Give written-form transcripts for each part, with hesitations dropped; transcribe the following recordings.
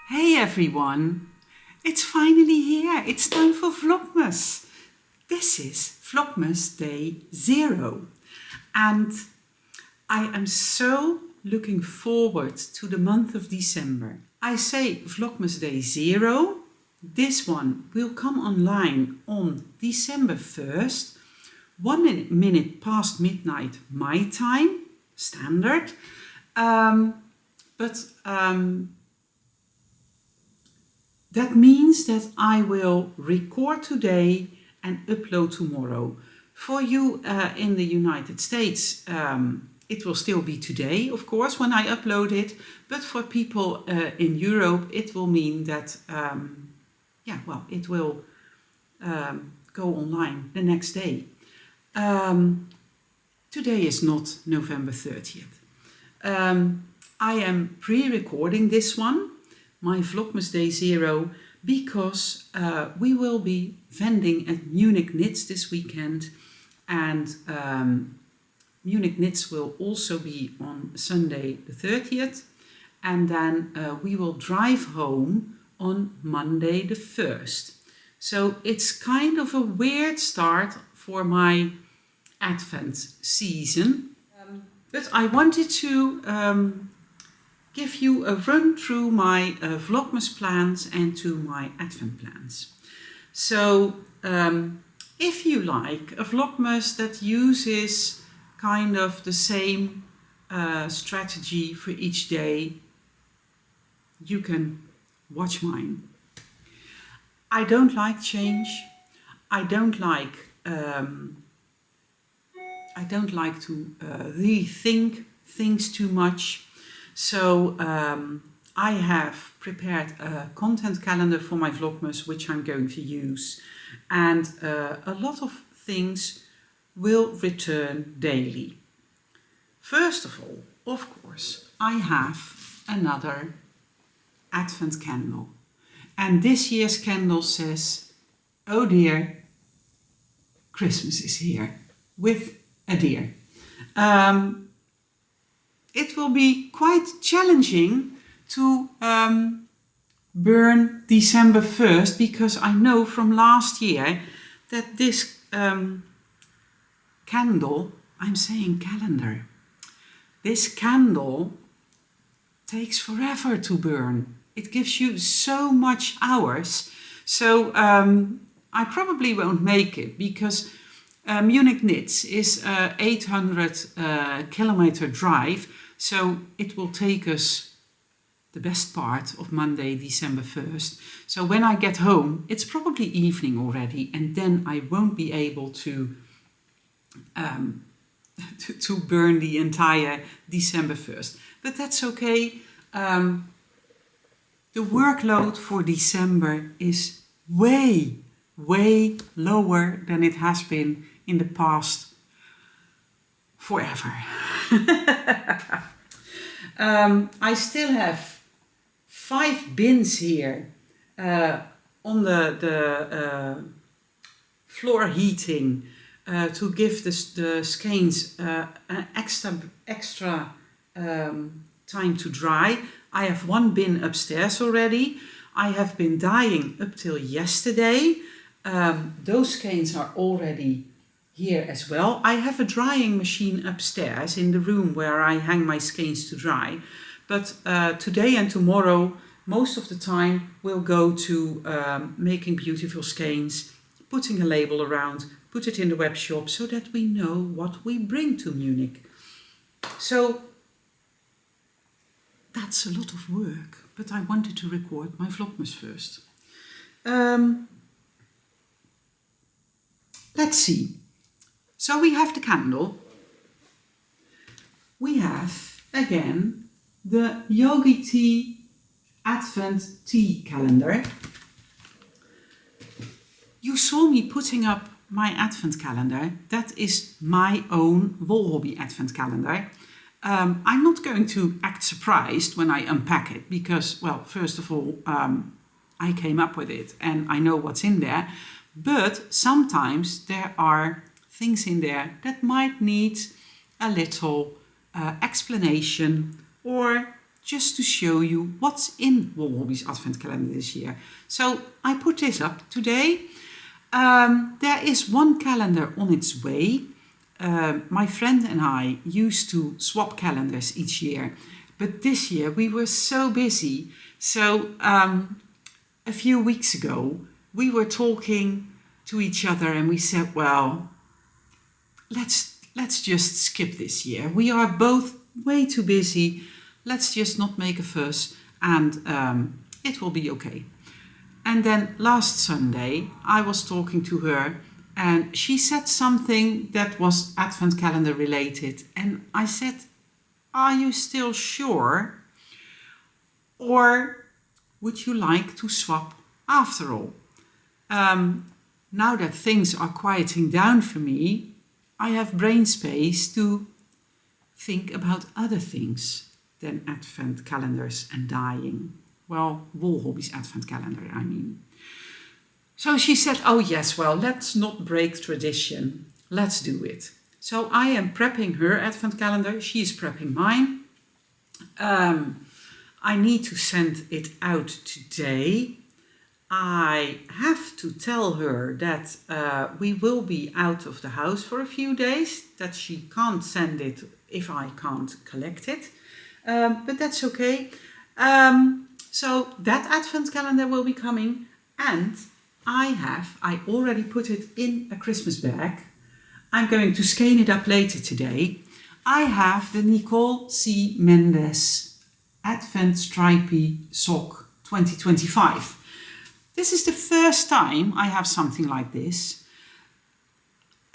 Hey everyone, it's finally here. It's time for Vlogmas. This is Vlogmas Day 0 and I am so looking forward to the month of December. I say Vlogmas Day 0. This one will come online on December 1st, 1 minute past midnight my time, standard. That means that I will record today and upload tomorrow. For you in the United States, it will still be today, of course, when I upload it. But for people in Europe, it will mean that, it will go online the next day. Today is not November 30th. I am pre-recording this one, my Vlogmas Day 0, because we will be vending at Munich Knits this weekend, and Munich Knits will also be on Sunday the 30th, and then we will drive home on Monday the 1st. So it's kind of a weird start for my Advent season, but I wanted to give you a run through my Vlogmas plans and to my Advent plans. So if you like a Vlogmas that uses kind of the same strategy for each day, you can watch mine. I don't like change. I don't like to rethink things too much. So I have prepared a content calendar for my Vlogmas, which I'm going to use. And a lot of things will return daily. First of all, of course, I have another Advent candle. And this year's candle says, "Oh dear, Christmas is here," with a deer. It will be quite challenging to burn December 1st, because I know from last year that this candle, I'm saying calendar, this candle takes forever to burn. It gives you so much hours. So I probably won't make it, because Munich Knits is a 800 kilometer drive. So it will take us the best part of Monday, December 1st. So when I get home, it's probably evening already, and then I won't be able to burn the entire December 1st. But that's okay. The workload for December is way lower than it has been in the past forever. I still have 5 bins here on the floor heating to give the skeins an extra time to dry. I have 1 bin upstairs already. I have been dyeing up till yesterday. Those skeins are already here as well. I have a drying machine upstairs in the room where I hang my skeins to dry. But today and tomorrow, most of the time, will go to making beautiful skeins, putting a label around, put it in the web shop so that we know what we bring to Munich. So that's a lot of work, but I wanted to record my Vlogmas first. Let's see. So we have the candle. We have, again, the Yogi Tea Advent Tea Calendar. You saw me putting up my Advent calendar. That is my own Wool Hobby Advent calendar. I'm not going to act surprised when I unpack it, because, well, first of all, I came up with it and I know what's in there. But sometimes there are things in there that might need a little explanation, or just to show you what's in Wall Hobbies Advent Calendar this year. So I put this up today. There is one calendar on its way. My friend and I used to swap calendars each year, but this year we were so busy. So a few weeks ago we were talking to each other and we said, well, let's just skip this year. We are both way too busy. Let's just not make a fuss and it will be okay. And then last Sunday I was talking to her and she said something that was Advent calendar related. And I said, are you still sure? Or would you like to swap after all? Now that things are quieting down for me, I have brain space to think about other things than Advent calendars and dyeing. Well, Wall Hobbies Advent calendar, I mean. So she said, oh yes, well, let's not break tradition. Let's do it. So I am prepping her Advent calendar. She is prepping mine. I need to send it out today. I have to tell her that we will be out of the house for a few days, that she can't send it if I can't collect it. But that's okay. So that Advent calendar will be coming, and I already put it in a Christmas bag. I'm going to skein it up later today. I have the Nicole C. Mendes Advent Stripey Sock 2025. This is the first time I have something like this.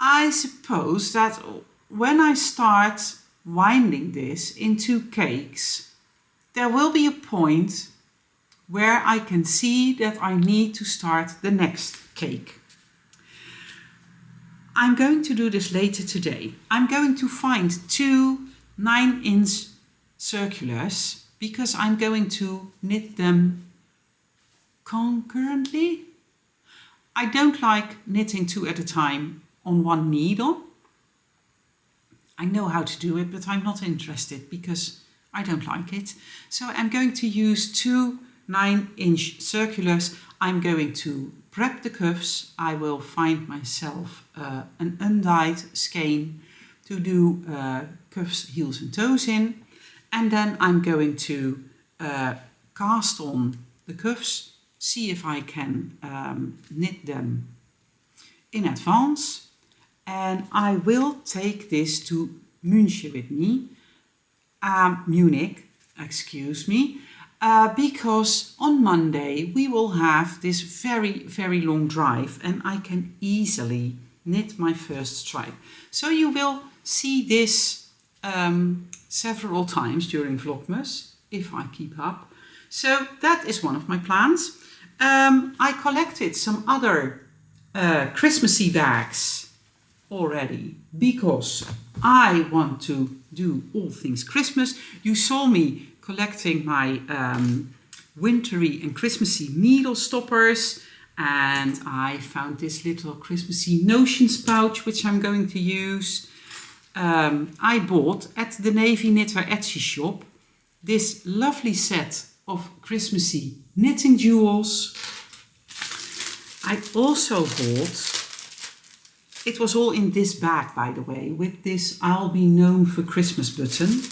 I suppose that when I start winding this into cakes, there will be a point where I can see that I need to start the next cake. I'm going to do this later today. I'm going to find 2 9-inch circulars because I'm going to knit them concurrently. I don't like knitting 2 at a time on one needle. I know how to do it, but I'm not interested because I don't like it. So I'm going to use 2 9-inch circulars. I'm going to prep the cuffs. I will find myself an undyed skein to do cuffs, heels and toes in. And then I'm going to cast on the cuffs, see if I can knit them in advance. And I will take this to Munich with me, because on Monday we will have this very, very long drive and I can easily knit my first stripe. So you will see this several times during Vlogmas, if I keep up. So that is one of my plans. I collected some other Christmassy bags already because I want to do all things Christmas. You saw me collecting my wintry and Christmassy needle stoppers, and I found this little Christmassy notions pouch which I'm going to use. I bought at the Navy Knitter Etsy shop this lovely set of Christmassy knitting jewels. I also bought, it was all in this bag by the way, with this I'll be known for Christmas button.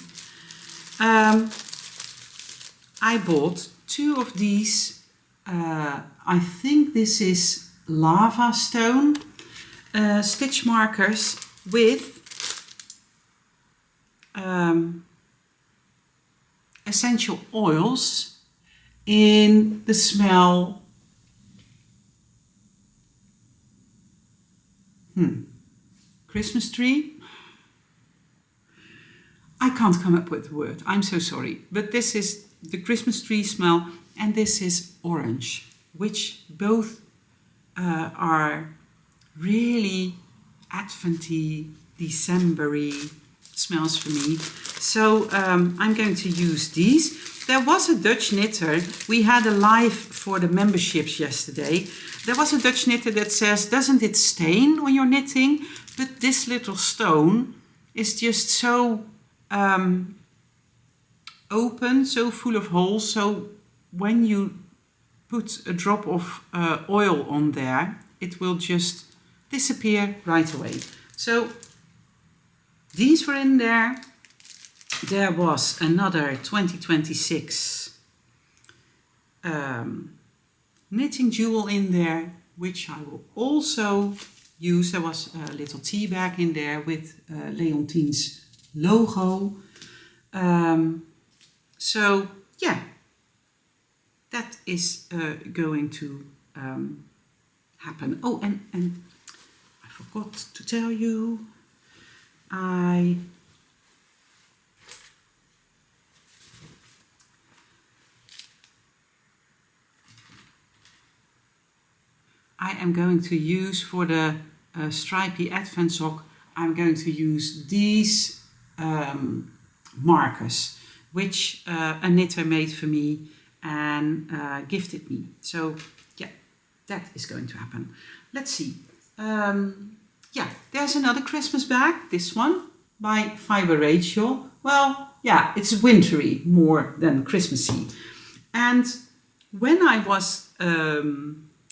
I bought 2 of these, I think this is lava stone stitch markers with essential oils in the smell Christmas tree. I can't come up with the word, I'm so sorry, but this is the Christmas tree smell and this is orange, which both are really Adventy, December-y smells for me. So I'm going to use these. There was a Dutch knitter, we had a live for the memberships yesterday. There was a Dutch knitter that says, doesn't it stain when you're knitting? But this little stone is just so open, so full of holes, so when you put a drop of oil on there, it will just disappear right away. So these were in there. There was another 2026 knitting jewel in there, which I will also use. There was a little tea bag in there with Leontine's logo. So yeah, that is going to happen. Oh, and I forgot to tell you, I am going to use for the stripy advent sock, I'm going to use these markers, which a knitter made for me and gifted me. So yeah, that is going to happen. Let's see. Yeah, there's another Christmas bag, this one by Fiber Rachel. Well, yeah, it's wintry more than Christmassy. And when I was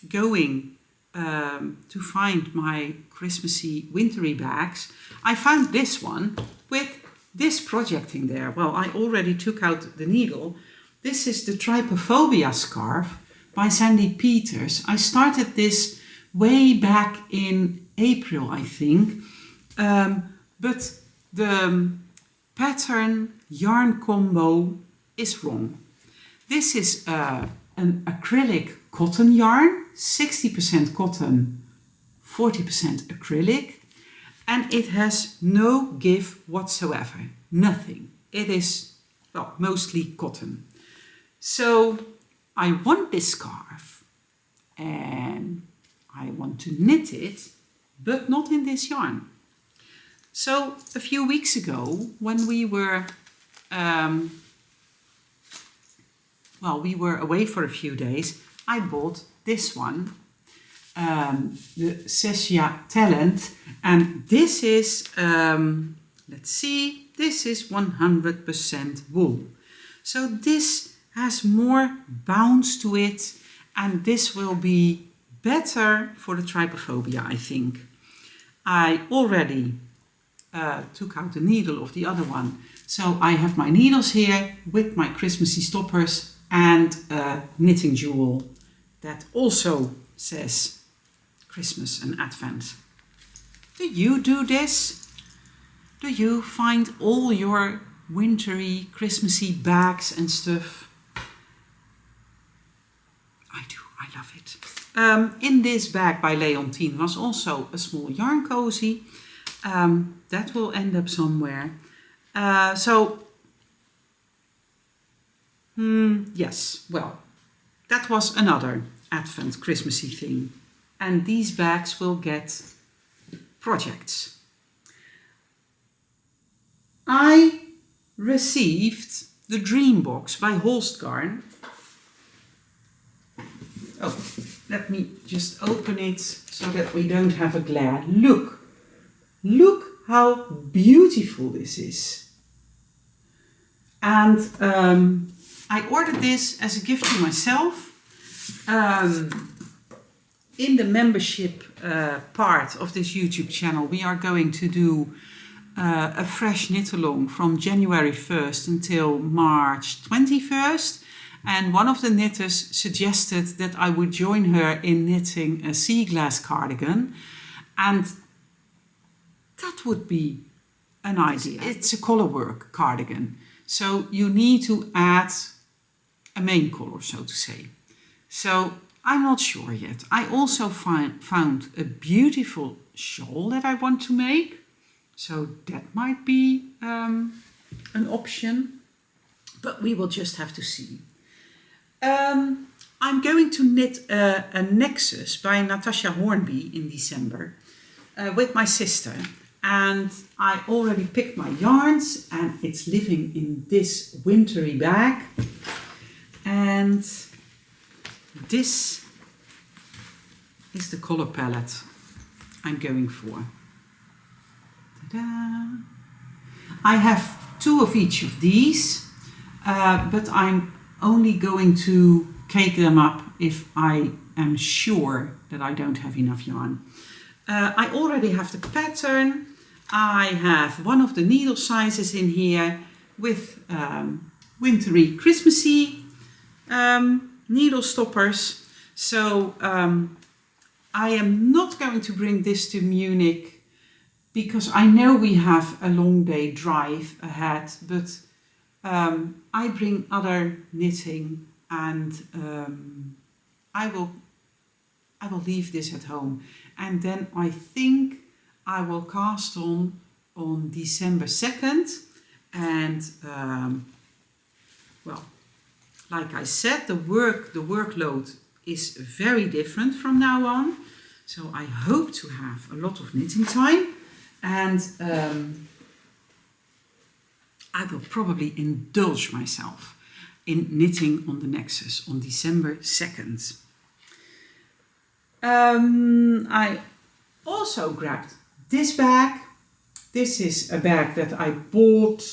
going to find my Christmassy wintry bags, I found this one with this project in there. Well, I already took out the needle. This is the Trypophobia scarf by Sandy Peters. I started this way back in April, I think, but the pattern yarn combo is wrong. This is an acrylic cotton yarn, 60% cotton, 40% acrylic, and it has no give whatsoever, nothing. It is, well, mostly cotton. So I want this scarf and I want to knit it, but not in this yarn. So a few weeks ago, when we were we were away for a few days, I bought this one, the Sessia Talent, and this is, let's see, this is 100% wool. So this has more bounce to it, and this will be better for the Trypophobia, I think. I already took out the needle of the other one, so I have my needles here with my Christmassy stoppers and a knitting jewel that also says Christmas and Advent. Do you do this? Do you find all your wintry, Christmassy bags and stuff? I do, I love it. In this bag by Leontine was also a small yarn cozy. That will end up somewhere. Yes, well, that was another Advent Christmassy thing. And these bags will get projects. I received the Dream Box by Holst Garn. Oh, let me just open it so that we don't have a glare. Look how beautiful this is. And I ordered this as a gift to myself. In the membership part of this YouTube channel, we are going to do a fresh knit along from January 1st until March 21st. And one of the knitters suggested that I would join her in knitting a sea glass cardigan. And that would be an idea. It's a colorwork cardigan. So you need to add a main color, so to say. So I'm not sure yet. I also found a beautiful shawl that I want to make. So that might be an option. But we will just have to see. I'm going to knit a Nexus by Natasha Hornby in December with my sister. And I already picked my yarns and it's living in this wintry bag. And this is the color palette I'm going for. Ta-da! I have two of each of these. but I'm only going to cake them up if I am sure that I don't have enough yarn. I already have the pattern. I have one of the needle sizes in here with wintry Christmassy needle stoppers. So I am not going to bring this to Munich because I know we have a long day drive ahead, but I bring other knitting, and I will leave this at home, and then I think I will cast on December 2nd, and well, like I said, the workload is very different from now on, so I hope to have a lot of knitting time, and I will probably indulge myself in knitting on the Nexus on December 2nd. I also grabbed this bag. This is a bag that I bought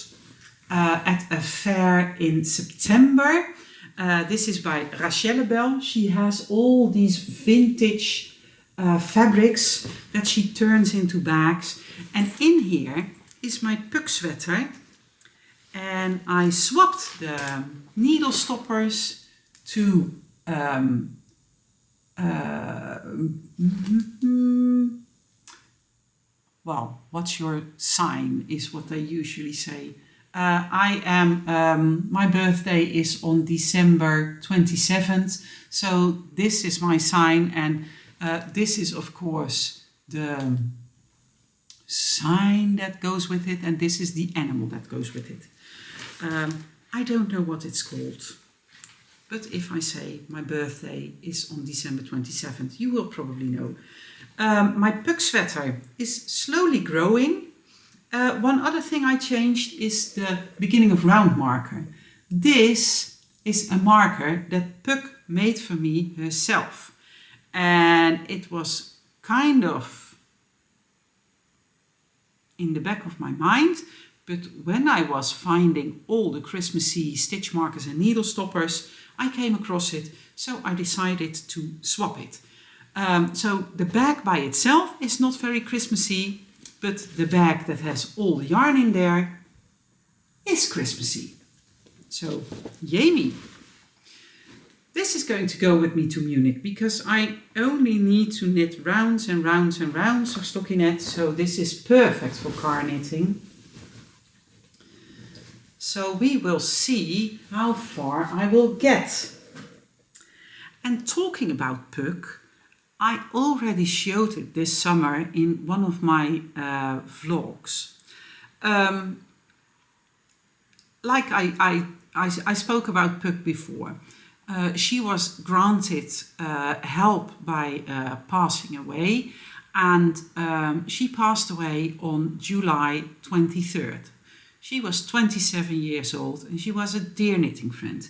at a fair in September. This is by Rachel Bell. She has all these vintage fabrics that she turns into bags. And in here is my puck sweater. And I swapped the needle stoppers to well, what's your sign is what they usually say. My birthday is on December 27th, so this is my sign, and this is of course the sign that goes with it, and this is the animal that goes with it. I don't know what it's called, but if I say my birthday is on December 27th, you will probably know. My puck sweater is slowly growing. One other thing I changed is the beginning of round marker. This is a marker that Puck made for me herself. And it was kind of in the back of my mind, but when I was finding all the Christmassy stitch markers and needle stoppers, I came across it, so I decided to swap it. So the bag by itself is not very Christmassy, but the bag that has all the yarn in there is Christmassy. So, yay me! This is going to go with me to Munich because I only need to knit rounds and rounds and rounds of stockinette, so this is perfect for car knitting. So we will see how far I will get. And talking about Puck, I already showed it this summer in one of my vlogs. Like I spoke about Puck before. She was granted help by passing away, and she passed away on July 23rd. She was 27 years old and she was a dear knitting friend.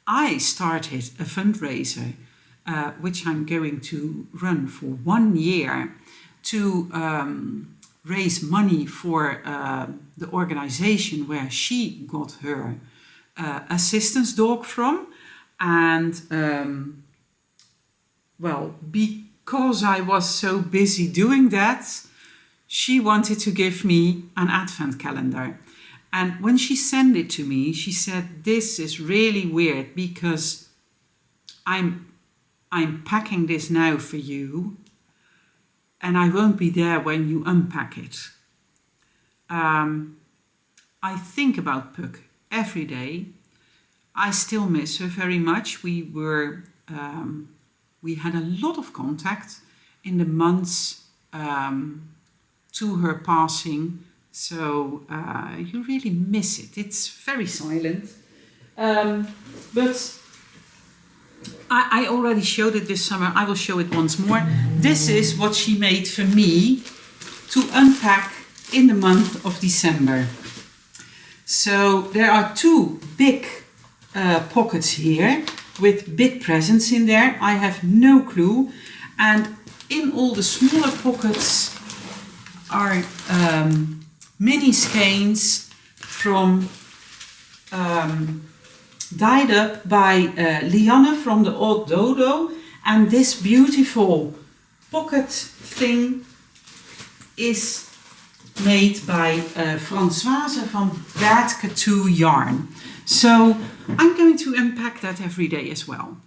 I started a fundraiser which I'm going to run for 1 year to raise money for the organization where she got her assistance dog from. And well, because I was so busy doing that, she wanted to give me an advent calendar. And when she sent it to me, she said, "This is really weird because I'm packing this now for you and I won't be there when you unpack it." I think about Puck every day. I still miss her very much. We had a lot of contact in the months to her passing. So you really miss it. It's very silent. But I already showed it this summer. I will show it once more. This is what she made for me to unpack in the month of December. So there are two big pockets here with big presents in there. I have no clue. And in all the smaller pockets are mini skeins from dyed up by Lianne from the Old Dodo, and this beautiful pocket thing is made by Françoise van Bertke 2 yarn. So I'm going to unpack that every day as well.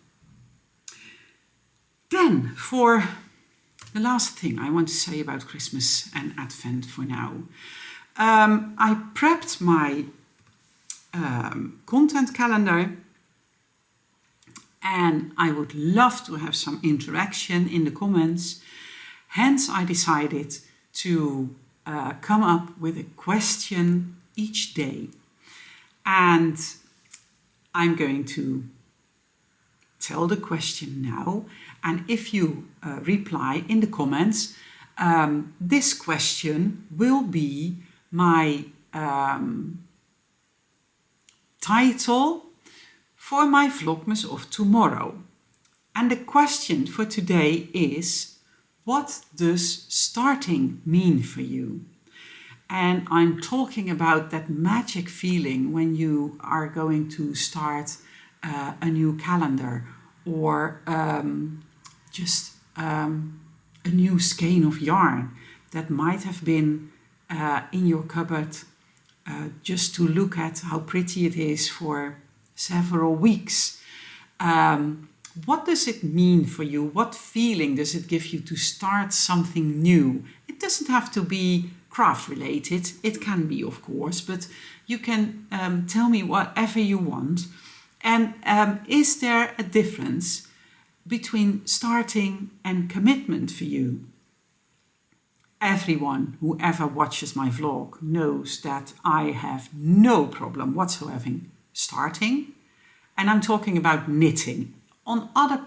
Then for the last thing I want to say about Christmas and Advent for now. I prepped my content calendar, and I would love to have some interaction in the comments. Hence I decided to come up with a question each day, and I'm going to tell the question now, and if you reply in the comments, this question will be my title for my Vlogmas of tomorrow. And the question for today is, what does starting mean for you? And I'm talking about that magic feeling when you are going to start a new calendar, or just a new skein of yarn that might have been in your cupboard just to look at how pretty it is for several weeks. What does it mean for you? What feeling does it give you to start something new? It doesn't have to be craft related. It can be, of course, but you can tell me whatever you want. And is there a difference between starting and commitment for you? Everyone who ever watches my vlog knows that I have no problem whatsoever starting. And I'm talking about knitting. In other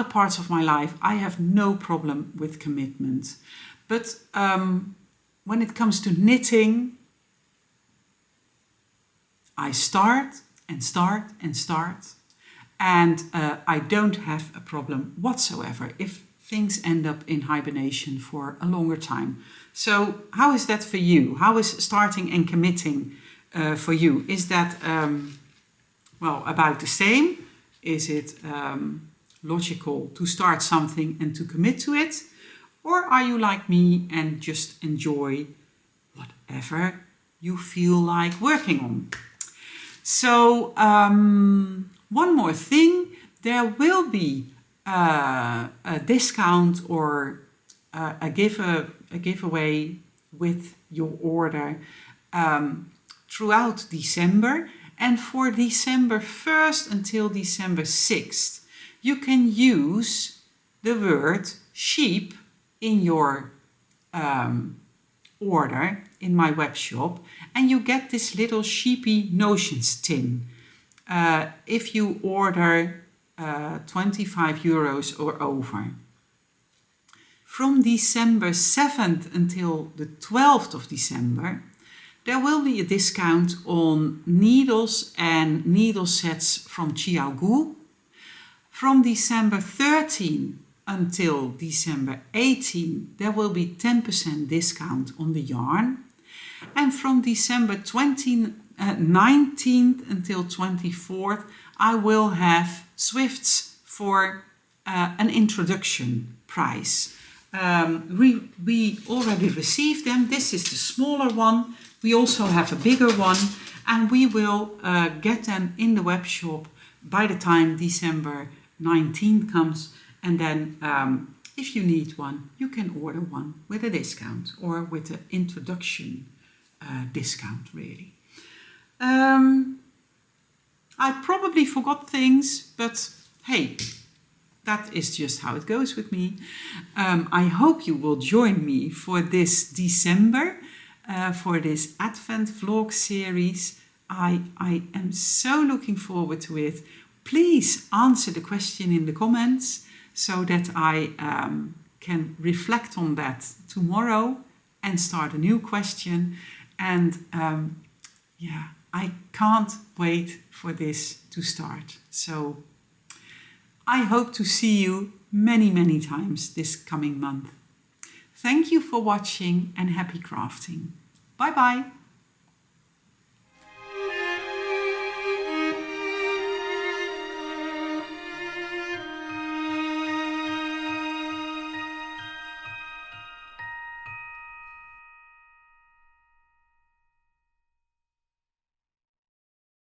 parts of my life, I have no problem with commitment. But when it comes to knitting, I start and start and start, and I don't have a problem whatsoever if things end up in hibernation for a longer time. So how is that for you? How is starting and committing for you? Is that, well, about the same? Is it logical to start something and to commit to it? Or are you like me and just enjoy whatever you feel like working on? So one more thing, there will be a discount or a giveaway with your order throughout December. And for December 1st until December 6th, you can use the word sheep in your order in my web shop, and you get this little sheepy notions tin if you order 25 euros or over. From December 7th until the 12th of December, there will be a discount on needles and needle sets from Chiaogu. From December 13 until December 18, there will be 10% discount on the yarn. And from December 19th until 24th, I will have Swifts for an introduction price. We already received them. This is the smaller one. We also have a bigger one, and we will get them in the web shop by the time December 19 comes. And then if you need one, you can order one with a discount or with an introduction discount, really. I probably forgot things, but hey, that is just how it goes with me. I hope you will join me for this December, for this Advent vlog series. I am so looking forward to it. Please answer the question in the comments so that I can reflect on that tomorrow and start a new question. And yeah, I can't wait for this to start. So I hope to see you many, many times this coming month. Thank you for watching and happy crafting. Bye bye.